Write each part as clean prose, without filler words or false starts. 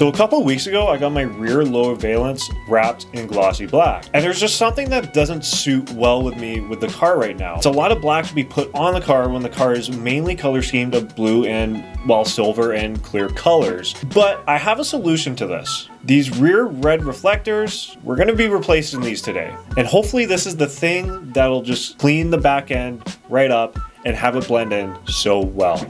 So a couple of weeks ago, I got my rear low valence wrapped in glossy black. And there's just something that doesn't suit well with me with the car right now. It's a lot of black to be put on the car when the car is mainly color schemed of blue and, well, silver and clear colors. But I have a solution to this. These rear red reflectors, we're going to be replacing these today. And hopefully this is the thing that'll just clean the back end right up and have it blend in so well.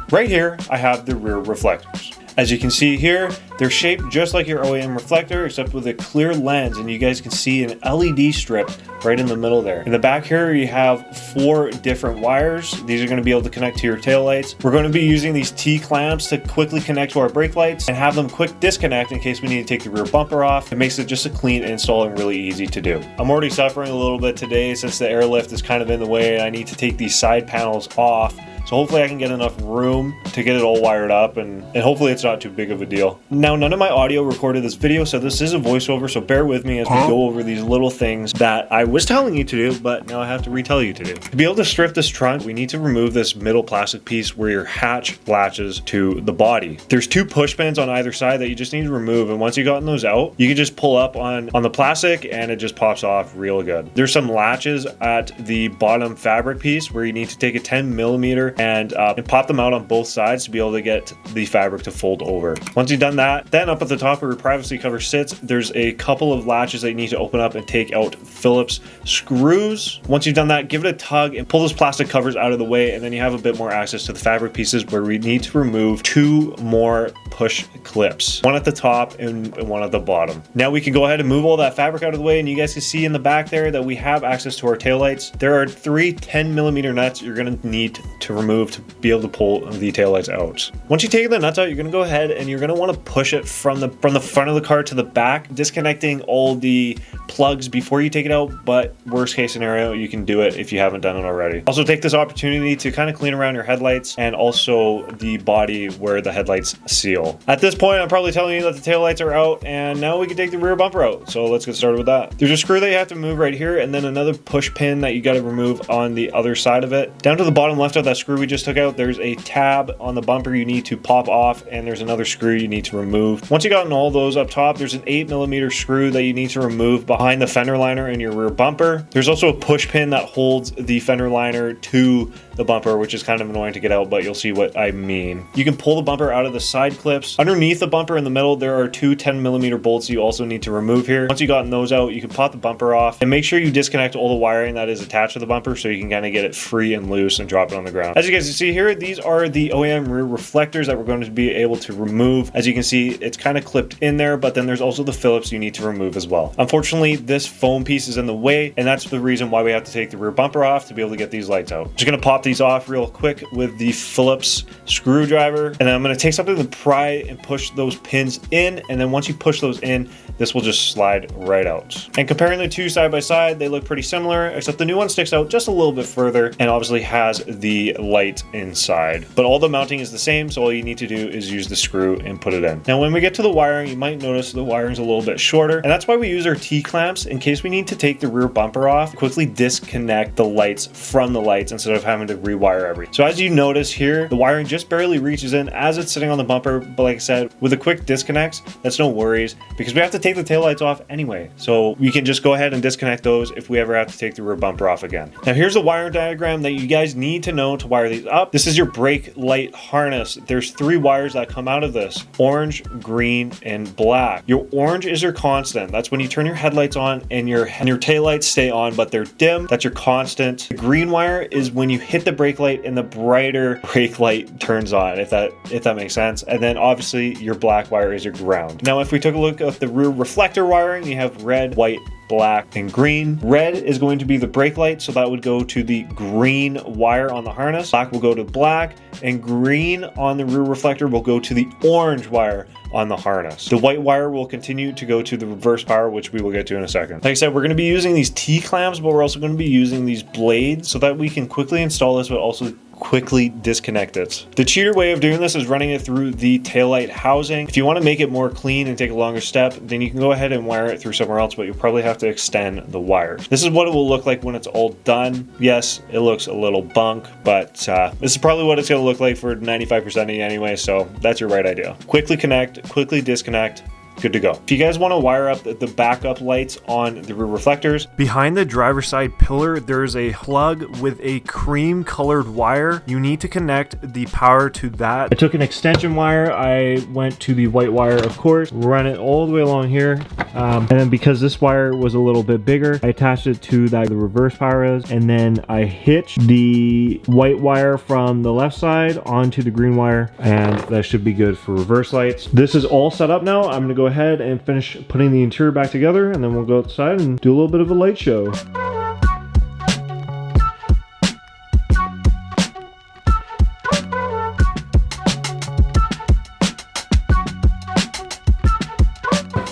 Right here, I have the rear reflectors. As you can see here, they're shaped just like your OEM reflector, except with a clear lens, and you guys can see an LED strip right in the middle there. In the back here, you have 4 different wires. These are going to be able to connect to your taillights. We're going to be using these T-clamps to quickly connect to our brake lights and have them quick disconnect in case we need to take the rear bumper off. It makes it just a clean install and really easy to do. I'm already suffering a little bit today since the airlift is kind of in the way and I need to take these side panels off. So hopefully I can get enough room to get it all wired up and hopefully it's not too big of a deal. Now, none of my audio recorded this video, so this is a voiceover, so bear with me as we go over these little things that I was telling you to do, but now I have to retell you to do. To be able to strip this trunk, we need to remove this middle plastic piece where your hatch latches to the body. There's 2 push pins on either side that you just need to remove, and once you've gotten those out, you can just pull up on the plastic and it just pops off real good. There's some latches at the bottom fabric piece where you need to take a 10mm and pop them out on both sides to be able to get the fabric to fold over. Once you've done that, then up at the top where your privacy cover sits, there's a couple of latches that you need to open up and take out Phillips screws. Once you've done that, give it a tug and pull those plastic covers out of the way, and then you have a bit more access to the fabric pieces where we need to remove 2 more push clips, one at the top and one at the bottom. Now we can go ahead and move all that fabric out of the way, and you guys can see in the back there that we have access to our taillights. There are 3 10mm nuts you're going to need to remove to be able to pull the taillights out. Once you take the nuts out, you're going to go ahead and you're going to want to push it from the front of the car to the back, disconnecting all the plugs before you take it out, but worst case scenario, you can do it if you haven't done it already. Also take this opportunity to kind of clean around your headlights and also the body where the headlights seal. At this point, I'm probably telling you that the taillights are out, and now we can take the rear bumper out. So let's get started with that. There's a screw that you have to move right here, and then another push pin that you got to remove on the other side of it. Down to the bottom left of that screw we just took out, there's a tab on the bumper you need to pop off, and there's another screw you need to remove. Once you've gotten all those up top, there's an 8mm screw that you need to remove behind the fender liner in your rear bumper. There's also a push pin that holds the fender liner to the bumper, which is kind of annoying to get out, but you'll see what I mean. You can pull the bumper out of the side clips. Underneath the bumper in the middle, there are 2 10mm bolts you also need to remove here. Once you've gotten those out, you can pop the bumper off and make sure you disconnect all the wiring that is attached to the bumper so you can kind of get it free and loose and drop it on the ground. As you guys can see here, these are the OEM rear reflectors that we're going to be able to remove. As you can see, it's kind of clipped in there, but then there's also the Phillips you need to remove as well. Unfortunately, this foam piece is in the way, and that's the reason why we have to take the rear bumper off to be able to get these lights out. Just going to pop these off real quick with the Phillips screwdriver, and then I'm going to take something to pry and push those pins in, and then once you push those in, this will just slide right out. And comparing the 2 side by side, they look pretty similar, except the new one sticks out just a little bit further and obviously has the light inside. But all the mounting is the same, so all you need to do is use the screw and put it in. Now when we get to the wiring, you might notice the wiring's a little bit shorter, and that's why we use our T-clamps in case we need to take the rear bumper off, quickly disconnect the lights from the lights instead of having to rewire everything. So as you notice here, the wiring just barely reaches in as it's sitting on the bumper, but like I said, with a quick disconnects, that's no worries because we have to take the taillights off anyway. So we can just go ahead and disconnect those if we ever have to take the rear bumper off again. Now here's the wiring diagram that you guys need to know to wire these up. This is your brake light harness. There's 3 wires that come out of this: orange, green, and black. Your orange is your constant. That's when you turn your headlights on and your taillights stay on, but they're dim. That's your constant. The green wire is when you hit the brake light and the brighter brake light turns on, if that makes sense. And then obviously your black wire is your ground. Now if we took a look at the rear reflector wiring, you have red, white, black, and green. Red is going to be the brake light, so that would go to the green wire on the harness. Black will go to black, and green on the rear reflector will go to the orange wire on the harness. The white wire will continue to go to the reverse power, which we will get to in a second. Like I said, we're going to be using these T-clamps, but we're also going to be using these blades so that we can quickly install this, but also quickly disconnect it. The cheater way of doing this is running it through the taillight housing. If you want to make it more clean and take a longer step, then you can go ahead and wire it through somewhere else, but you'll probably have to extend the wires. This is what it will look like when it's all done. Yes, it looks a little bunk, but this is probably what it's going to look like for 95% of you anyway, so that's your right idea. Quickly connect, quickly disconnect, good to go. If you guys want to wire up the backup lights on the rear reflectors, behind the driver's side pillar, there's a plug with a cream colored wire. You need to connect the power to that. I took an extension wire. I went to the white wire, of course, run it all the way along here. And then because this wire was a little bit bigger, I attached it to that the reverse power is, and then I hitched the white wire from the left side onto the green wire, and that should be good for reverse lights. This is all set up now. I'm gonna go ahead and finish putting the interior back together, and then we'll go outside and do a little bit of a light show.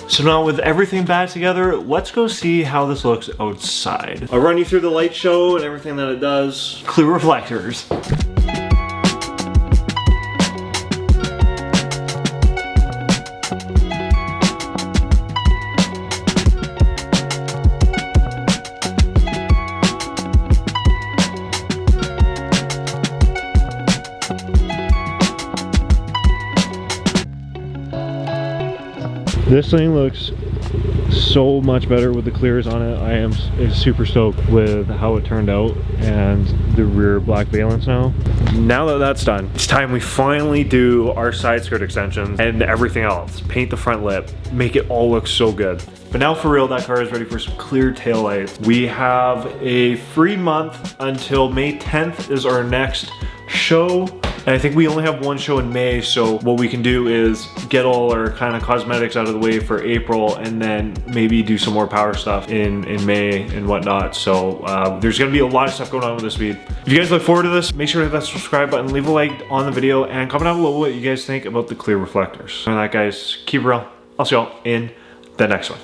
So now with everything back together, let's go see how this looks outside. I'll run you through the light show and everything that it does. Clear reflectors. This thing looks so much better with the clears on it. I am super stoked with how it turned out and the rear black valence now. Now that that's done, it's time we finally do our side skirt extensions and everything else. Paint the front lip, make it all look so good. But now for real, that car is ready for some clear taillights. We have a free month until May 10th is our next show. And I think we only have one show in May, so what we can do is get all our kind of cosmetics out of the way for April, and then maybe do some more power stuff in May and whatnot. So there's gonna be a lot of stuff going on with MazdaSpeed. If you guys look forward to this, make sure to hit that subscribe button, leave a like on the video, and comment down below what you guys think about the clear reflectors. And that, guys, keep it real. I'll see y'all in the next one.